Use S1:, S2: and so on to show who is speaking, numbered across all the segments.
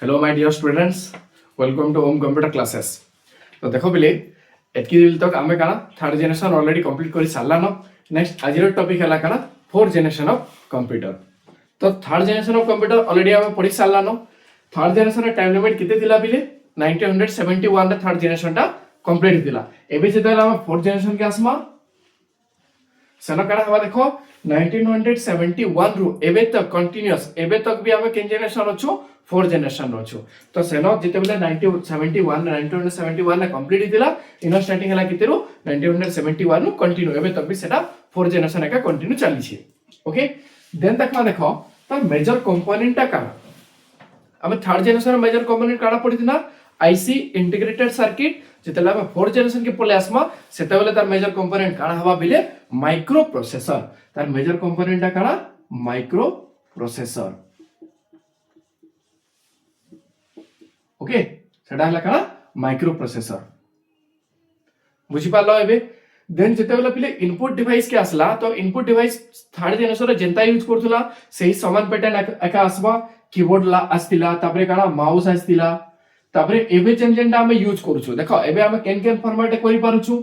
S1: Hello my dear students, welcome to home computer classes. तो देखो बिले एतकी दिल तक आमे काना थर्ड जनरेशन ऑलरेडी कंप्लीट कर सारला न। नेक्स्ट आज टॉपिक है काना फोर्थ जनरेशन ऑफ कंप्यूटर। तो third generation of computer already आमे पढ़ी सारला न। थर्ड जनरेशन टाइम लिमिट केते थिला बिले 1971 रे थर्ड जनरेशन टा कंप्लीट थिला। एबे जेतेला आमे फोर्थ जनरेशन के आसमा सेना काना हवा देखो 1971 रु एबे तक कंटीन्यूअस एबे तक भी आमे केन जनरेशन अछु फोर्थ जनरेशन अछु। तो सेनो जेते बेले 1971 रे कंप्लीट हितिला इनो स्टार्टिंग हला कितेरु 1971 रु कंटिन्यू एबे तक भी सेटा फोर्थ जनरेशन एका कंटिन्यू चली छी। ओके देन देखमा देखो त मेजर कंपोनेंट ता काना आमे थर्ड जनरेशन मेजर कंपोनेंट काना पडिथिना आईसी इंटीग्रेटेड सर्किट। जेतेला आमे फोर्थ जनरेशन के पले आसमा सेते बेले तार मेजर कंपोनेंट काना हवा बिले माइक्रो प्रोसेसर। तार मेजर कंपोनेंट ता काना माइक्रो प्रोसेसर। ओके सेटा हला काना माइक्रो प्रोसेसर बुझी पालो एबे। देन जेते बेले पिले इनपुट डिवाइस के आसला तो इनपुट डिवाइस थर्ड जनरेशन रे जेंता यूज करथुला सेही समान पैटर्न एका आसबा कीबोर्ड ला आस्तिला तापरे काना माउस आस्तिला तापरे एबे जेंटा हमें यूज करूछु देखो एबे हमें केन केन फॉर्मेट करि पारुछु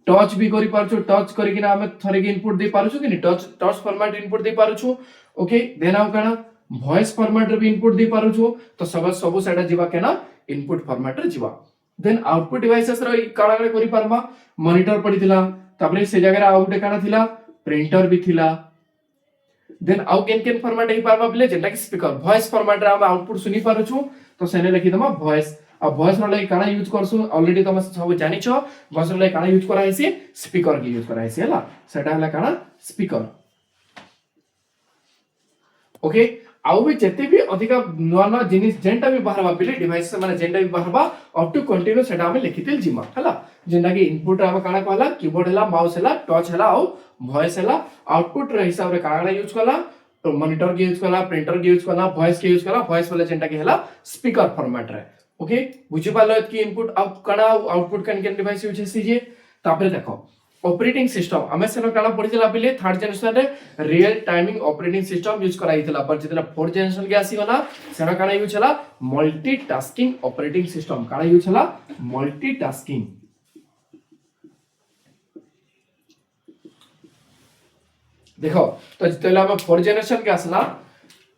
S1: टच भी करि पारुछु टच करि किना हमें थरे के इनपुट दे पारुछु कि टच टच फॉर्मेट इनपुट दे पारुछु। ओके देन आउ काना वॉइस फॉर्मेट रे भी इनपुट दे पारुछु तो सब सेटा जीवा केना इनपुट फॉर्मेट रे जीवा। देन आउटपुट डिवाइसेस रे काना करि पारमा मॉनिटर पडिथिला तापरे से जगह आउ गुटे काना थिला प्रिंटर भी थिला। देन आउ केन फॉर्मेट हे पारमा बिले जेंटा कि स्पीकर वॉइस फॉर्मेट रे हम आउटपुट सुनि पारुछु तो सेने लिखि दमा वॉइस। आ वॉइस रो लाइक काना यूज करसु ऑलरेडी तुम सब जानि छ वॉइस रो लाइक काना यूज करा हैसी स्पीकर के यूज करा हैसी हला सेटा हला काना स्पीकर। ओके आउ भी जते भी अधिका नुवा नुवा जिनिस जेंटा भी बाहरबा बिले डिवाइस से माने जेंटा भी बाहरबा अप टू कंटिन्यू सेटा हम लिखितिल जिमा हला जेंटा कि इनपुट हम काना कहला कीबोर्ड हला माउस हला टच हला आउ वॉइस हला आउटपुट रे हिसाब रे काना यूज कला तो मॉनिटर के यूज कला प्रिंटर के यूज कला वॉइस के यूज कला वॉइस वाला जेंटा कि हला स्पीकर फॉर्मेट रे। ओके बुझि पालो कि इनपुट आउट काना output can can device use हेसी तापरे देखो ऑपरेटिंग सिस्टम हमें सेनो काना पडितला बिले थर्ड जनरेशन रे real timing operating system use कराइतला पर जेतला फोर्थ जनरेशन के आसी गला सेनो काना यूज हला मल्टीटास्किंग ऑपरेटिंग सिस्टम काना यूज हला मल्टीटास्किंग। देखो तो जेतला हम फोर्थ जनरेशन के आसला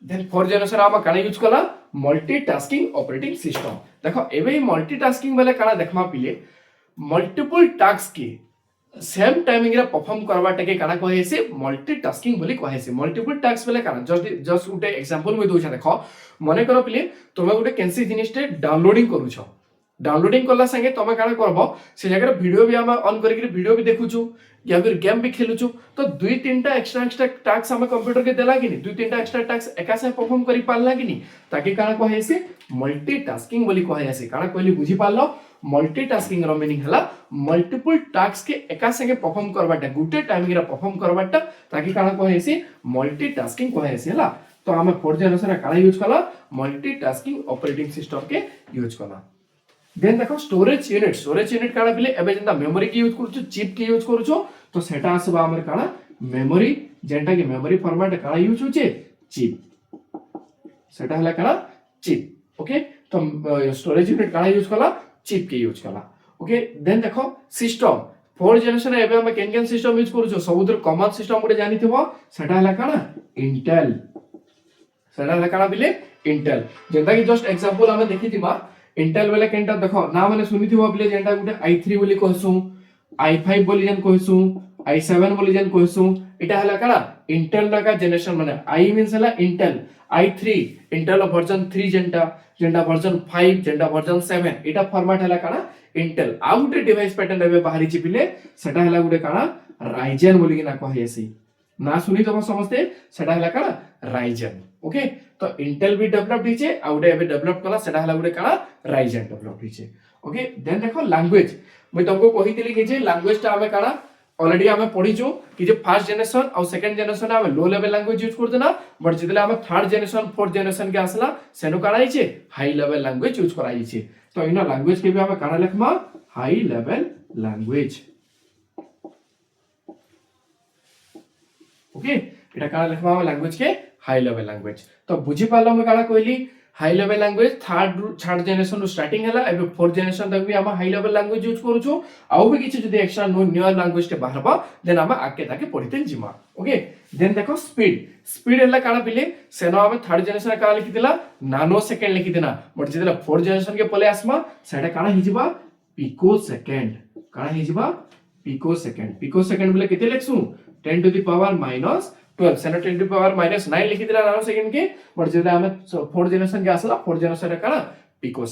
S1: देन फोर्थ जनरेशन हम काना यूज कला मल्टीटास्किंग ऑपरेटिंग सिस्टम। देखो एबे मल्टीटास्किंग वाला काना देखमा पिले मल्टीपल टास्क के सेम टाइमिंग रे परफॉर्म करबा टके काना कहे से मल्टीटास्किंग बोली कहे से। मल्टीपल टास्क वाला काना जस्ट उटे एग्जांपल में दोछा देखो मने करो पिले तुमे उटे कैंसी जिनिसटे डाउनलोडिंग करू छ डाउनलोडिंग करला संगे तमे काना करबो से जगह वीडियो भी हम ऑन करके वीडियो भी देखुछु या फिर गेम भी खेलुछु तो दुई तीनटा एक्स्ट्रा टास्क हम कंप्यूटर के देला कि नहीं दुई तीनटा एक्स्ट्रा टास्क एका से परफॉर्म करि पालला कि नहीं ताकि काना कहे से मल्टीटास्किंग बोली कहे से। काना कहली बुझी पालो मल्टीटास्किंग रो मीनिंग हला मल्टीपल टास्क के एका संगे परफॉर्म करबाटा गुटे टाइमिंग रे परफॉर्म करबाटा ताकि काना कहे से मल्टीटास्किंग कहे से हला। तो हम फोर्थ जनरेशन काना यूज कला मल्टीटास्किंग ऑपरेटिंग सिस्टम के यूज कला। देन देखो स्टोरेज यूनिट काना बिले एबे जेंता मेमोरी के यूज करूछु चिप के यूज करूछु तो सेटा आसबा हमर काना मेमोरी जेंटा के मेमोरी फॉर्मेट काना यूज होचे चिप सेटा हला काना चिप। ओके तो स्टोरेज यूनिट काना यूज कला चिप के यूज कला। ओके देन देखो सिस्टम फोर्थ जनरेशन एबे हम केन केन सिस्टम यूज करूछु सबुतर कॉमन सिस्टम गुटे जानि थिबो सेटा हला काना इंटेल सेटा हला काना बिले इंटेल जेंता कि जस्ट एग्जांपल हम देखि थिबा इंटेल वाला केनटा देखो ना माने सुनि थिबो बिले जेंटा गुटे i3 बोली कहसु i5 बोली जन कहसु i7 बोली जन कहसु एटा हला काना इंटेल का जनरेशन माने i मींस हला इंटेल i3 इंटेल वर्जन 3 जेंटा वर्जन 5 जेंटा वर्जन 7 एटा फॉर्मेट हला काना इंटेल आ गुटे डिवाइस पैटर्न एबे बाहरी छि बिले सेटा हला गुटे काना राइजन बोली ना कहैसी ना सुनी तो समझते सेटा हला काना राइजन। ओके तो इंटेल भी डेवलप्ड हिचे आ गुटे एबे डेवलप कला सेटा हला गुटे काना राइजन डेवलप हिचे। ओके देन देखो लैंग्वेज मैं तुमको कहितली कि जे लैंग्वेज ता हमें काना ऑलरेडी हमें पढिजो कि जे फर्स्ट जनरेशन और सेकंड जनरेशन हमें लो लेवल लैंग्वेज यूज करदेना बट जितले हमें थर्ड जनरेशन फोर्थ जनरेशन के आसला सेनो काना हिचे हाई लेवल लैंग्वेज यूज करा हिचे। तो इना लैंग्वेज के भी हमें काना लिखमा हाई लेवल लैंग्वेज। ओके एटा काना लिखमा लैंग्वेज के हाई लेवल लैंग्वेज। तो बुझी पालो मैं काना कहली high level language third generation starting है एबे फोर्थ जनरेशन तक भी हम हाई लेवल लैंग्वेज यूज करूछु आउ भी किछि जदी एक्स्ट्रा न्यू लैंग्वेज टे बाहरबा देन हम आके ताके पढिते जिमा ओके देन देखो स्पीड एला काना पिले सेनो हम थर्ड जनरेशन का लिखिदिला nano second लिखिदिना but जदिला fourth generation के पले आसमा सेटा काना हिजिबा पिको सेकंड काना हिजिबा पिको सेकंड बोले केते लिखसु 10 टू द पावर माइनस 12 सेनो 10 टू द पावर माइनस 9 लिखिदिला नानो सेकंड के बट जदिला हम फोर्थ जनरेशन के आसला फोर्थ जनरेशन काना पिको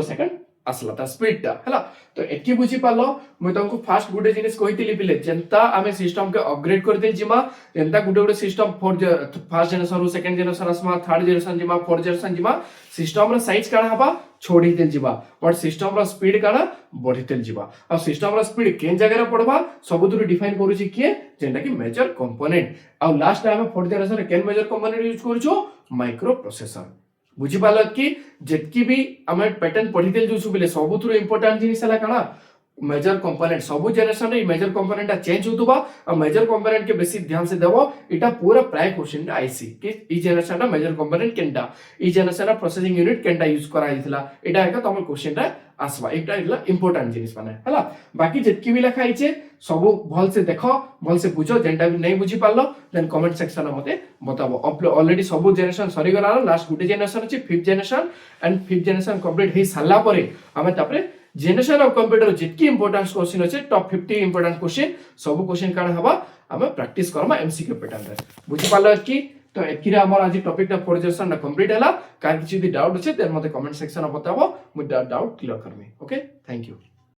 S1: सेकंड असला ता स्पीड ता हला तो एकी बुझी पालो मु तुमको फास्ट गुडे जिनिस कहितली पिले जेंता आमे सिस्टम के अपग्रेड कर दे जिमा जेंता गुडे सिस्टम फर्स्ट जनरेशन रो सेकंड जनरेशन असमा थर्ड जनरेशन जिमा फोर्थ जनरेशन जिमा सिस्टम रो साइज काना हबा छोड़ी देल जिबा बट सिस्टम रो स्पीड काना बढ़ी देल जिबा आ सिस्टम रो स्पीड केन जगह रे पड़बा सबुतुरु डिफाइन करू छी के जेंता कि मेजर कंपोनेंट आ लास्ट टाइम फोर्थ जनरेशन केन मेजर कंपोनेंट यूज करू छो माइक्रो प्रोसेसर बुझी पाल कि जेतकी भी आमे पैटर्न पढ़ी देल जोछु बेले सबुथुरु इंपोर्टेंट जिनिस हला काना मेजर कंपोनेंट सब जनरेशन रे मेजर कंपोनेंट चेंज होतबा आ मेजर कंपोनेंट के बेसी ध्यान से देबो इटा पूरा प्राय क्वेश्चन आईसी कि ई जनरेशन रा मेजर कंपोनेंट केनटा ई जनरेशन रा प्रोसेसिंग यूनिट केनटा यूज करा हितला इटा एका तमर क्वेश्चन रा आसबा इटा इला इंपोर्टेंट जिनिस माने हला बाकी जेतकी भी लिखा आइचे सब भल से देखो भल से बुझो जेंटा भी नहीं बुझी पालो देन कमेंट सेक्शन में मते बताबो ऑलरेडी सब जनरेशन सरी गला लास्ट गुटे जनरेशन अछि fifth generation and fifth generation complete हे साला परे हमें तापरे जनरेशन ऑफ कंप्यूटर जितकी इंपोर्टेंट क्वेश्चन अछि टॉप 50 इंपोर्टेंट क्वेश्चन सब क्वेश्चन कान हबा हमें प्रैक्टिस करमा एमसीक्यू पैटर्न रे बुझी पालो कि तो एकिरे हमर आज टॉपिक टा फोर्थ जनरेशन कंप्लीट हला का किछि डाउट अछि देन मते कमेंट सेक्शन में बताबो मु डाउट क्लियर करमी ओके थैंक यू।